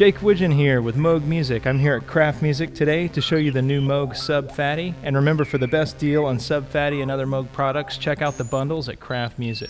Jake Widgeon here with Moog Music. I'm here at Kraft Music today to show you the new Moog Sub Phatty. And remember, for the best deal on Sub Phatty and other Moog products, check out the bundles at Kraft Music.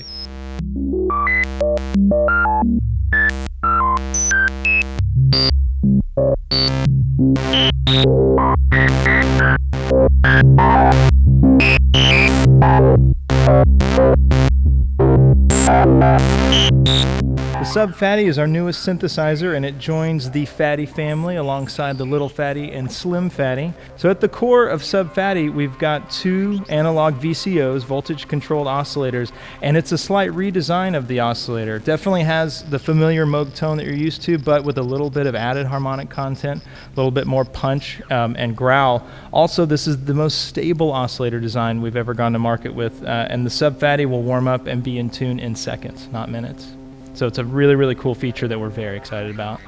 The Sub Phatty is our newest synthesizer, and it joins the Phatty family alongside the Little Phatty and Slim Phatty. So at the core of Sub Phatty, we've got two analog VCOs, voltage controlled oscillators, and it's a slight redesign of the oscillator. Definitely has the familiar Moog tone that you're used to, but with a little bit of added harmonic content, a little bit more punch and growl. Also, this is the most stable oscillator design we've ever gone to market with, and the Sub Phatty will warm up and be in tune in seconds, not minutes. So it's a really, really cool feature that we're very excited about.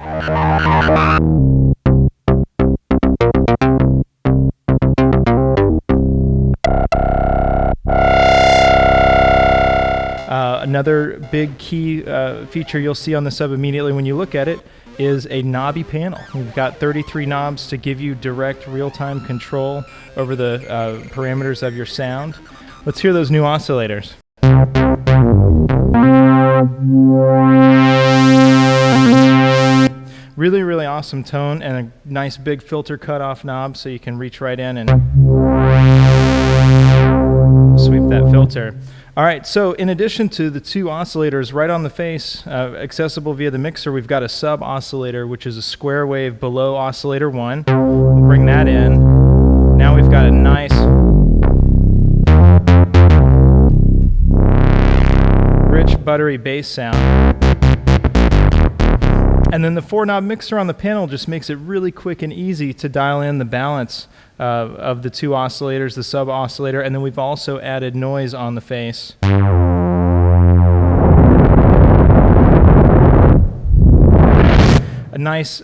Another big key feature you'll see on the Sub immediately when you look at it is a Knobby Panel. We've got 33 knobs to give you direct real-time control over the parameters of your sound. Let's hear those new oscillators. Really, really awesome tone and a nice big filter cutoff knob so you can reach right in and sweep that filter. All right, so in addition to the two oscillators right on the face, accessible via the mixer, we've got a sub oscillator, which is a square wave below oscillator 1. We'll bring that in. Now we've got a nice rich, buttery bass sound. And then the 4-knob mixer on the panel just makes it really quick and easy to dial in the balance of the two oscillators, the sub oscillator, and then we've also added noise on the face. A nice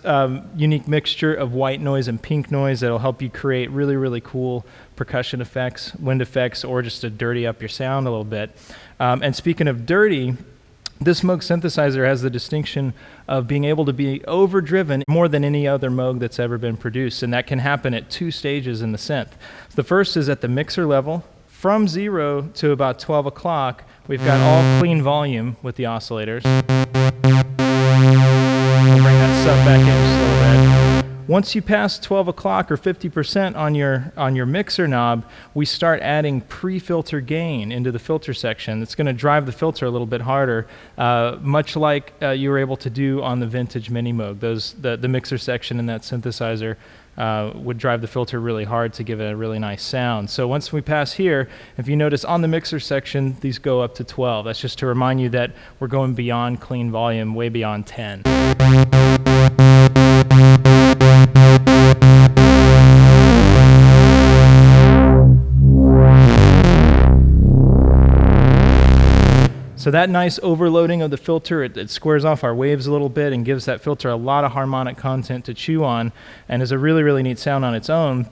unique mixture of white noise and pink noise that'll help you create really, really cool percussion effects, wind effects, or just to dirty up your sound a little bit. And speaking of dirty, this Moog synthesizer has the distinction of being able to be overdriven more than any other Moog that's ever been produced, and that can happen at 2 stages in the synth. The first is at the mixer level. From 0 to about 12 o'clock, we've got all clean volume with the oscillators. We'll bring that sub back in just a little bit. Once you pass 12 o'clock or 50% on your mixer knob, we start adding pre-filter gain into the filter section. It's going to drive the filter a little bit harder, much like you were able to do on the vintage Mini Moog. The mixer section in that synthesizer would drive the filter really hard to give it a really nice sound. So once we pass here, if you notice on the mixer section, these go up to 12. That's just to remind you that we're going beyond clean volume, way beyond 10. So that nice overloading of the filter, it squares off our waves a little bit and gives that filter a lot of harmonic content to chew on, and is a really, really neat sound on its own.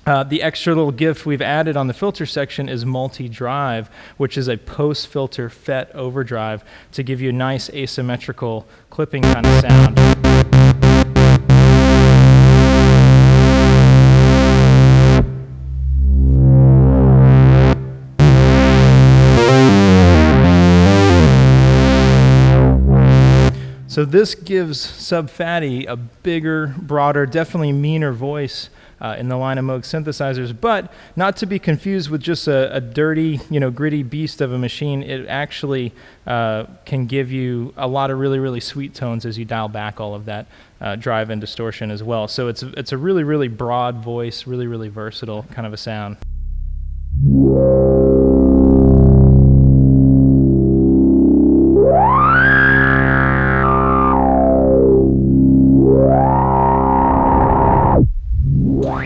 The extra little gift we've added on the filter section is multi-drive, which is a post-filter FET overdrive to give you a nice asymmetrical clipping kind of sound. So this gives Sub Phatty a bigger, broader, definitely meaner voice in the line of Moog synthesizers, but not to be confused with just a dirty, gritty beast of a machine. It actually can give you a lot of really, really sweet tones as you dial back all of that drive and distortion as well. So it's a really, really broad voice, really, really versatile kind of a sound.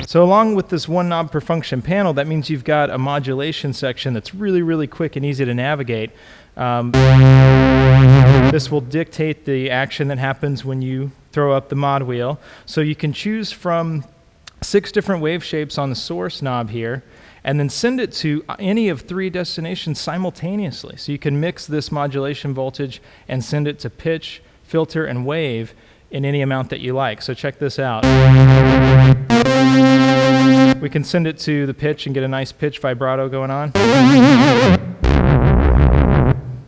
So along with this 1 knob per function panel, that means you've got a modulation section that's really, really quick and easy to navigate. This will dictate the action that happens when you throw up the mod wheel. So you can choose from 6 different wave shapes on the source knob here, and then send it to any of 3 destinations simultaneously. So you can mix this modulation voltage and send it to pitch, filter, and wave in any amount that you like. So check this out. We can send it to the pitch and get a nice pitch vibrato going on.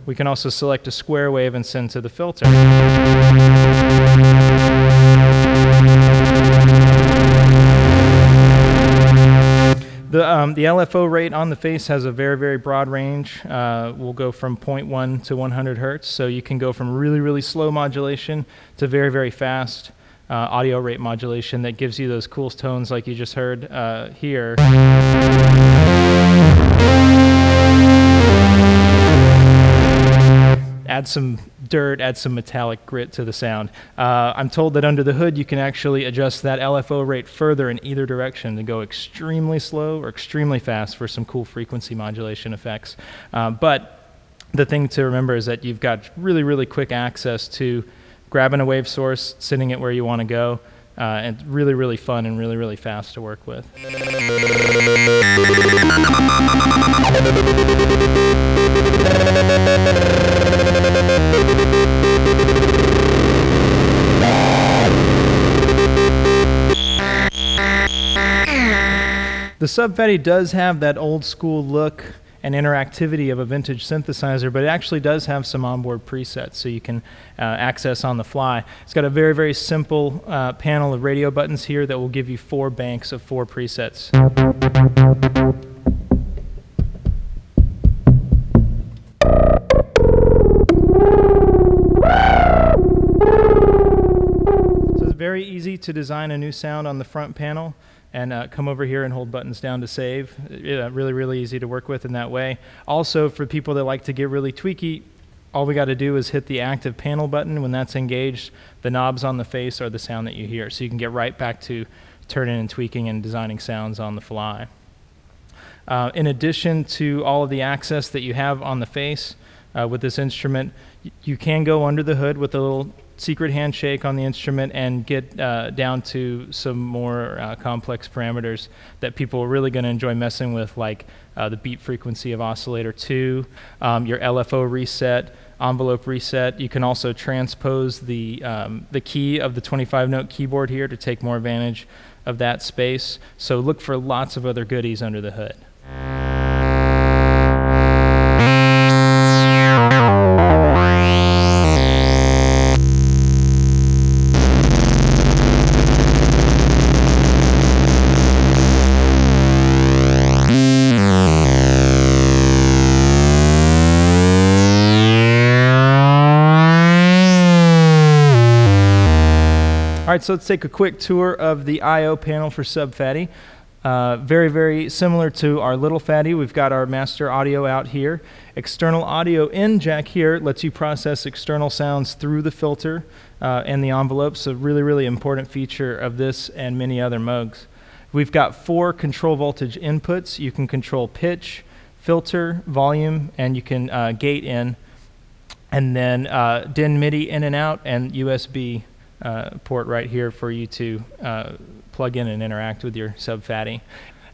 We can also select a square wave and send to the filter. The LFO rate on the face has a very, very broad range. We'll go from 0.1 to 100 hertz, so you can go from really, really slow modulation to very, very fast audio rate modulation that gives you those cool tones like you just heard here. Add some dirt, add some metallic grit to the sound. I'm told that under the hood you can actually adjust that LFO rate further in either direction to go extremely slow or extremely fast for some cool frequency modulation effects. But the thing to remember is that you've got really, really quick access to grabbing a wave source, sending it where you want to go, and really, really fun and really, really fast to work with. The Sub Phatty does have that old school look and interactivity of a vintage synthesizer, but it actually does have some onboard presets so you can access on the fly. It's got a very, very simple panel of radio buttons here that will give you 4 banks of 4 presets. So it's very easy to design a new sound on the front panel and come over here and hold buttons down to save. Really, really easy to work with in that way. Also, for people that like to get really tweaky, all we got to do is hit the active panel button. When that's engaged, the knobs on the face are the sound that you hear. So you can get right back to turning and tweaking and designing sounds on the fly. In addition to all of the access that you have on the face with this instrument, you can go under the hood with a little secret handshake on the instrument and get down to some more complex parameters that people are really going to enjoy messing with, like the beat frequency of Oscillator 2, your LFO reset, envelope reset. You can also transpose the key of the 25-note keyboard here to take more advantage of that space. So look for lots of other goodies under the hood. All right, so let's take a quick tour of the I/O panel for Sub Phatty. Very, very similar to our Little Phatty. We've got our master audio out here. External audio in jack here lets you process external sounds through the filter and the envelope. So really, really important feature of this and many other Moogs. We've got 4 control voltage inputs. You can control pitch, filter, volume, and you can gate in. And then DIN MIDI in and out, and USB port right here for you to plug in and interact with your Sub Phatty.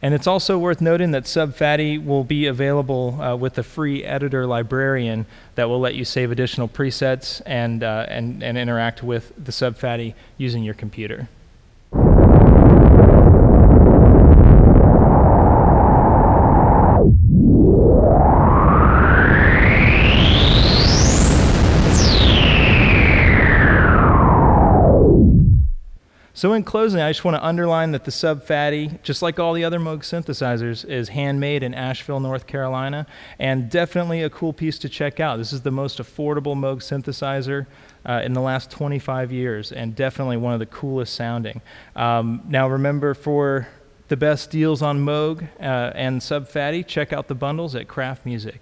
And it's also worth noting that Sub Phatty will be available with a free editor librarian that will let you save additional presets and interact with the Sub Phatty using your computer. So in closing, I just want to underline that the Sub Phatty, just like all the other Moog synthesizers, is handmade in Asheville, North Carolina, and definitely a cool piece to check out. This is the most affordable Moog synthesizer in the last 25 years, and definitely one of the coolest sounding. Now remember, for the best deals on Moog and Sub Phatty, check out the bundles at Kraft Music.